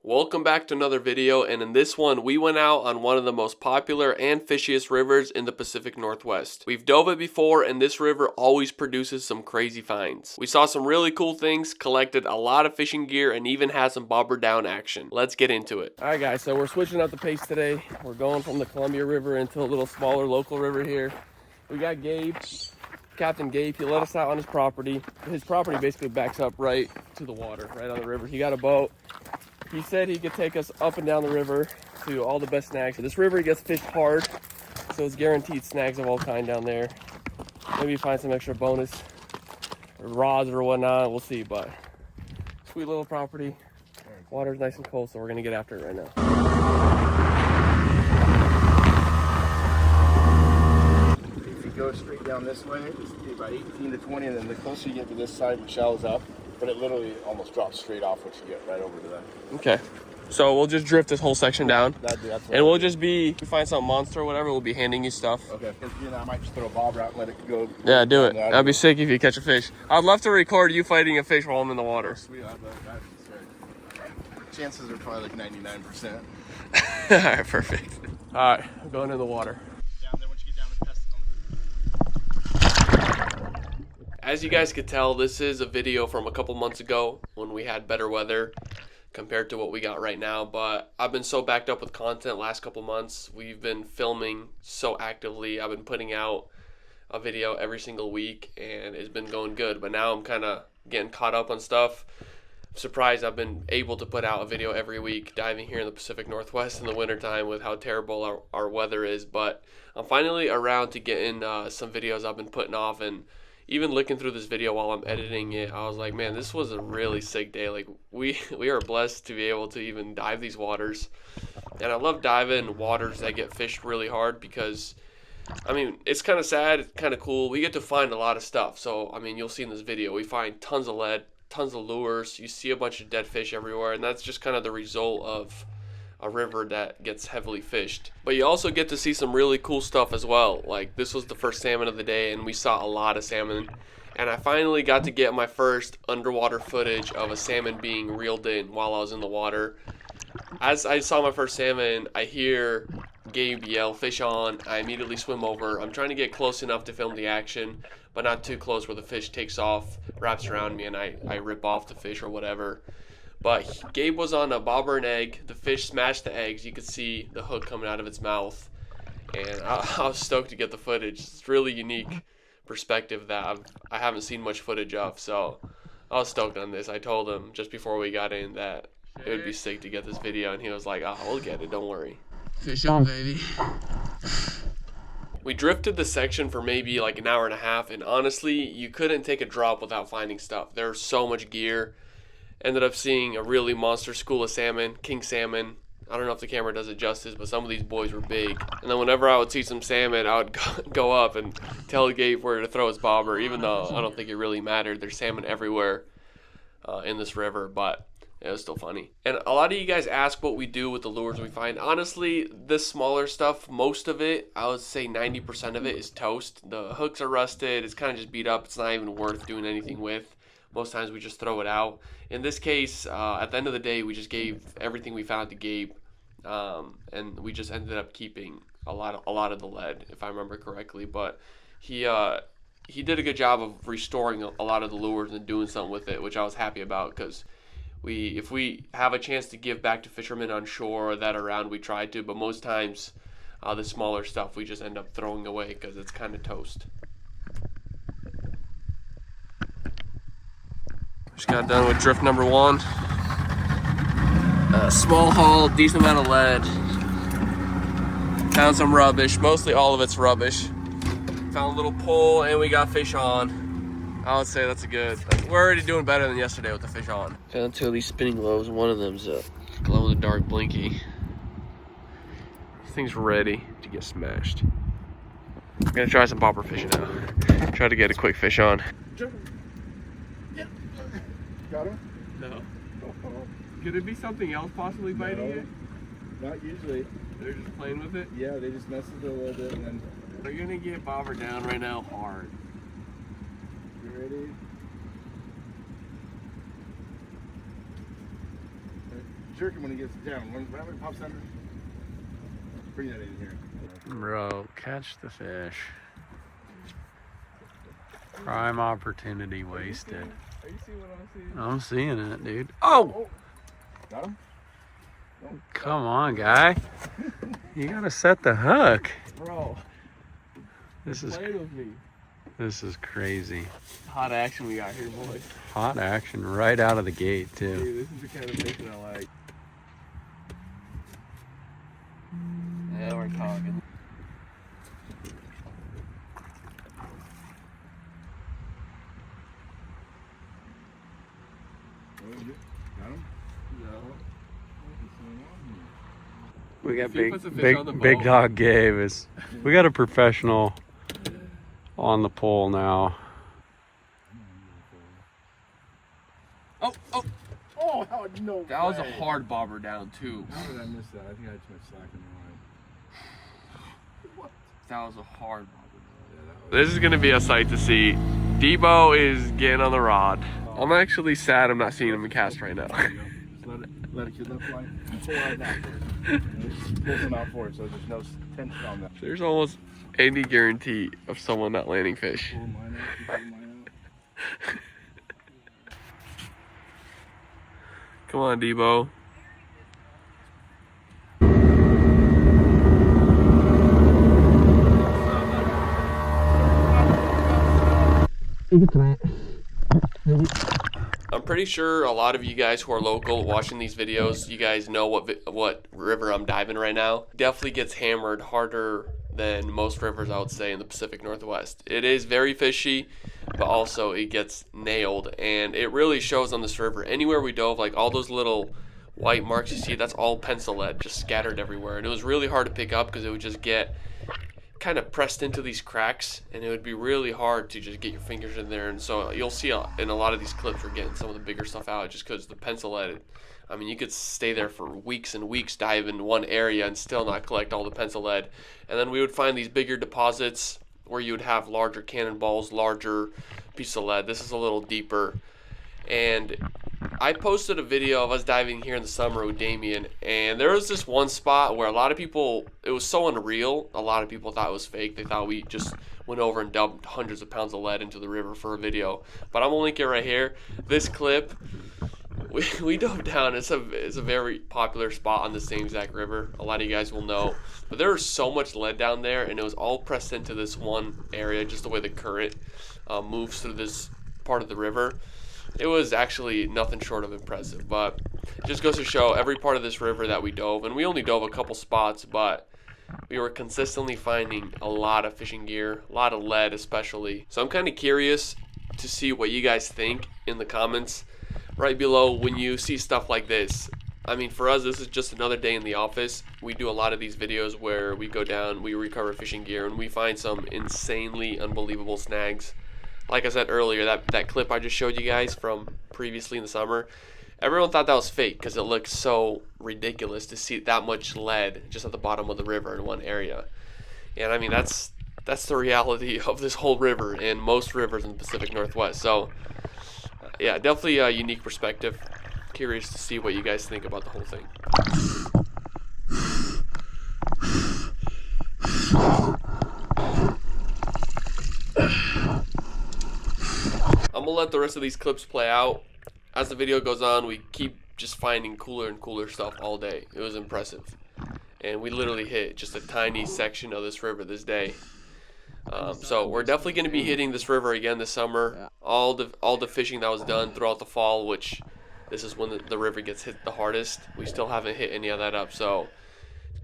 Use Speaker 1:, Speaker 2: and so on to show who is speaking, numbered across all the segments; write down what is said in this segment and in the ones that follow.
Speaker 1: Welcome back to another video, and in this one we went out on one of the most popular and fishiest rivers in the Pacific Northwest. We've dove it before, and this river always produces some crazy finds. We saw some really cool things, collected a lot of fishing gear, and even had some bobber down action. Let's get into it. Alright guys, so we're switching up the pace today. We're going from the Columbia River into a little smaller local river here. We got Gabe, Captain Gabe. He let us out on his property. His property basically backs up right to the water, right on the river. He got a boat. He said he could take us up and down the river to all the best snags. This river gets fished hard, so it's guaranteed snags of all kind down there. Maybe find some extra bonus or rods or whatnot. We'll see, but sweet little property. Water's nice and cold, so we're gonna get after it right now.
Speaker 2: If you go straight down this way, it's about 18 to 20, and then the closer you get to this side, it shallows up. But it literally almost drops straight off once you get right over to that.
Speaker 1: Okay. So we'll just drift this whole section down.
Speaker 2: That's
Speaker 1: and we'll just be, if we find some monster or whatever, we'll be handing you stuff.
Speaker 2: Okay. Because, you know, I might just throw a bobber out and let it go.
Speaker 1: Yeah, do it. That'd be sick if you catch a fish. I'd love to record you fighting a fish while I'm in the water.
Speaker 2: Sweet. Chances are probably like 99%.
Speaker 1: All right, perfect. All right, I'm going in the water.
Speaker 2: Down there once you get down the test.
Speaker 1: As you guys could tell, this is a video from a couple months ago when we had better weather compared to what we got right now, but I've been so backed up with content last couple months. We've been filming so actively. I've been putting out a video every single week and it's been going good, but now I'm kind of getting caught up on stuff. I'm surprised I've been able to put out a video every week diving here in the Pacific Northwest in the wintertime with how terrible our weather is, but I'm finally around to getting some videos I've been putting off. And even looking through this video while I'm editing it, I was like, man, this was a really sick day. Like, we are blessed to be able to even dive these waters. And I love diving waters that get fished really hard because, I mean, it's kind of sad, it's kind of cool. We get to find a lot of stuff. So, I mean, you'll see in this video, we find tons of lead, tons of lures. You see a bunch of dead fish everywhere, and that's just kind of the result of a river that gets heavily fished. But you also get to see some really cool stuff as well. Like, this was the first salmon of the day and we saw a lot of salmon, and I finally got to get my first underwater footage of a salmon being reeled in while I was in the water. As I saw my first salmon, I hear Gabe yell, "Fish on." I immediately swim over. I'm trying to get close enough to film the action, but not too close where the fish takes off, wraps around me, and I rip off the fish or whatever. But Gabe was on a bobber and egg. The fish smashed the eggs. You could see the hook coming out of its mouth. And I was stoked to get the footage. It's really unique perspective that I haven't seen much footage of. So I was stoked on this. I told him just before we got in that it would be sick to get this video. And he was like, "Oh, we'll get it. Don't worry."
Speaker 3: Fish on, baby.
Speaker 1: We drifted the section for maybe like an hour and a half. And honestly, you couldn't take a drop without finding stuff. There's so much gear. Ended up seeing a really monster school of salmon, king salmon. I don't know if the camera does it justice, but some of these boys were big. And then whenever I would see some salmon, I would go up and tell Gabe where to throw his bobber, even though I don't think it really mattered. There's salmon everywhere in this river, but it was still funny. And a lot of you guys ask what we do with the lures we find. Honestly, this smaller stuff, most of it, I would say 90% of it is toast. The hooks are rusted. It's kind of just beat up. It's not even worth doing anything with. Most times we just throw it out. In this case, at the end of the day, we just gave everything we found to Gabe, and we just ended up keeping a lot of the lead, if I remember correctly. But he did a good job of restoring a lot of the lures and doing something with it, which I was happy about, because if we have a chance to give back to fishermen on shore or that around, we try to. But most times, the smaller stuff we just end up throwing away because it's kind of toast. Just got done with drift number one. Small haul, decent amount of lead. Found some rubbish, mostly all of it's rubbish. Found a little pole and we got fish on. I would say that's a good. We're already doing better than yesterday with the fish on. Found two of these spinning globes. One of them's a glow-in-the-dark blinky. This thing's ready to get smashed. I'm gonna try some bobber fishing now. Try to get a quick fish on.
Speaker 2: Got him?
Speaker 1: No. Could it be something else possibly biting it?
Speaker 2: Not usually.
Speaker 1: They're just playing with it?
Speaker 2: Yeah, they just mess with it a little bit and then.
Speaker 1: They're gonna get bobber down right now hard.
Speaker 2: You ready? jerk him when he gets down. When it pops under, bring that in here.
Speaker 3: Bro, catch the fish. Prime opportunity wasted.
Speaker 1: Are you seeing what I'm seeing?
Speaker 3: I'm seeing it, dude. Oh!
Speaker 2: Got him?
Speaker 3: Come on, guy. You gotta set the hook.
Speaker 1: Bro,
Speaker 3: This is
Speaker 1: playing with me.
Speaker 3: this is crazy.
Speaker 1: Hot action we got here, boys.
Speaker 3: Hot action right out of the gate, too.
Speaker 1: Dude, this is the kind of fishing I like. Yeah, we're talking.
Speaker 2: Got him?
Speaker 1: No.
Speaker 3: We got
Speaker 1: See, he puts the fish on the
Speaker 3: big
Speaker 1: boat.
Speaker 3: dog Gabe we got a professional on the pole now.
Speaker 1: Oh, oh.
Speaker 2: Oh, how no
Speaker 1: That was a
Speaker 2: way.
Speaker 1: hard bobber down, too.
Speaker 2: How did I miss that? I think I had too much slack in the line.
Speaker 1: That was a hard bobber.
Speaker 3: This is gonna be a sight to see. Debo is getting on the rod. I'm actually sad I'm not seeing him in cast right now.
Speaker 2: Just let it get left line. Pull out that first. Pull some out for it so there's no tension on that.
Speaker 3: There's almost any guarantee of someone not landing fish.
Speaker 2: Pull mine out. Pull mine out.
Speaker 3: Come on, Debo. I'm pretty sure a lot of you guys who are local watching these videos, you guys know what river I'm diving right now. Definitely gets hammered harder than most rivers, I would say, in the Pacific Northwest. It is very fishy, but also it gets nailed, and it really shows on this river. Anywhere we dove, like all those little white marks you see, that's all pencil lead just scattered everywhere, and it was really hard to pick up because it would just get kind of pressed into these cracks, and it would be really hard to just get your fingers in there. And so you'll see in a lot of these clips we're getting some of the bigger stuff out just because the pencil lead, I mean, you could stay there for weeks and weeks, dive in one area and still not collect all the pencil lead. And then we would find these bigger deposits where you would have larger cannonballs, larger pieces of lead. This is a little deeper. And I posted a video of us diving here in the summer with Damien, and there was this one spot where a lot of people, it was so unreal, a lot of people thought it was fake. They thought we just went over and dumped hundreds of pounds of lead into the river for a video. But I'm gonna link it right here. This clip, we dove down. It's a very popular spot on the same exact river. A lot of you guys will know. But there was so much lead down there, and it was all pressed into this one area, just the way the current moves through this part of the river. It was actually nothing short of impressive, but it just goes to show every part of this river that we dove, and we only dove a couple spots, but we were consistently finding a lot of fishing gear, a lot of lead especially. So I'm kind of curious to see what you guys think in the comments right below when you see stuff like this. I mean, for us, this is just another day in the office. We do a lot of these videos where we go down, we recover fishing gear, and we find some insanely unbelievable snags. Like I said earlier, that clip I just showed you guys from previously in the summer, everyone thought that was fake because it looked so ridiculous to see that much lead just at the bottom of the river in one area. And I mean, that's the reality of this whole river and most rivers in the Pacific Northwest. So yeah, definitely a unique perspective. Curious to see what you guys think about the whole thing. I'm gonna let the rest of these clips play out. As the video goes on, we keep just finding cooler and cooler stuff all day. It was impressive. And we literally hit just a tiny section of this river this day. So we're definitely going to be hitting this river again this summer. All the fishing that was done throughout the fall, which this is when the river gets hit the hardest. We still haven't hit any of that up. So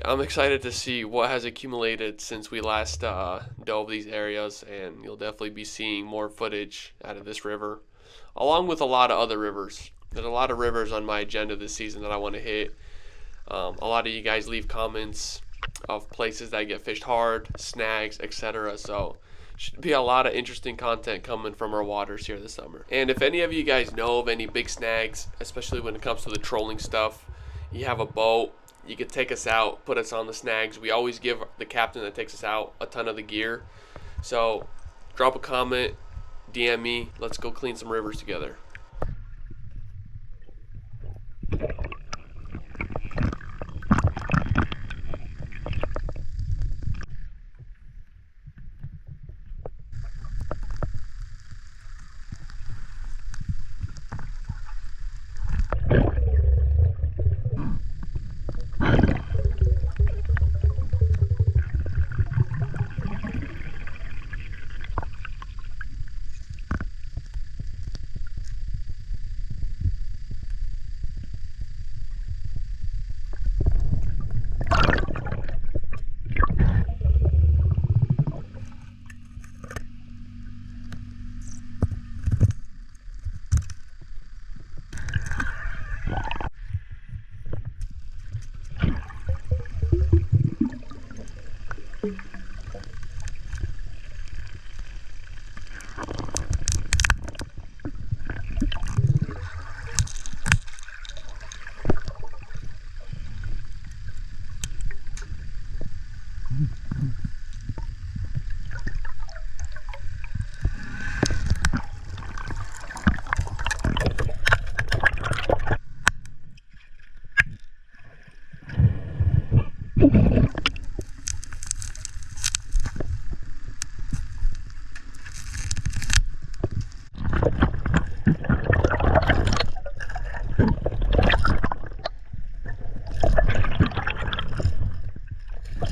Speaker 3: I'm excited to see what has accumulated since we last dove these areas, and you'll definitely be seeing more footage out of this river, along with a lot of other rivers. There's a lot of rivers on my agenda this season that I want to hit. A lot of you guys leave comments of places that get fished hard, snags, etc. So should be a lot of interesting content coming from our waters here this summer. And if any of you guys know of any big snags, especially when it comes to the trolling stuff, you have a boat, you could take us out, put us on the snags. We always give the captain that takes us out a ton of the gear. So drop a comment, DM me, let's go clean some rivers together.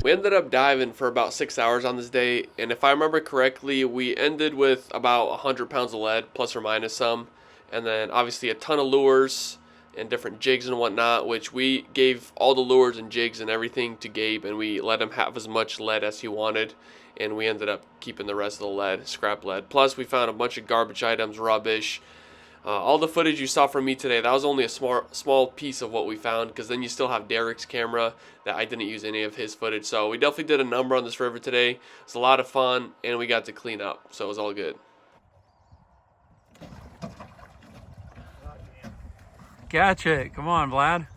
Speaker 3: We ended up diving for about 6 hours on this day, and if I remember correctly, we ended with about 100 pounds of lead, plus or minus some, and then obviously a ton of lures and different jigs and whatnot, which we gave all the lures and jigs and everything to Gabe, and we let him have as much lead as he wanted, and we ended up keeping the rest of the lead, scrap lead. Plus, we found a bunch of garbage items, rubbish. All the footage you saw from me today, that was only a small piece of what we found, because then you still have Derek's camera that I didn't use any of his footage. So we definitely did a number on this river today. It was a lot of fun, and we got to clean up, so it was all good.
Speaker 4: Catch it. Come on, Vlad.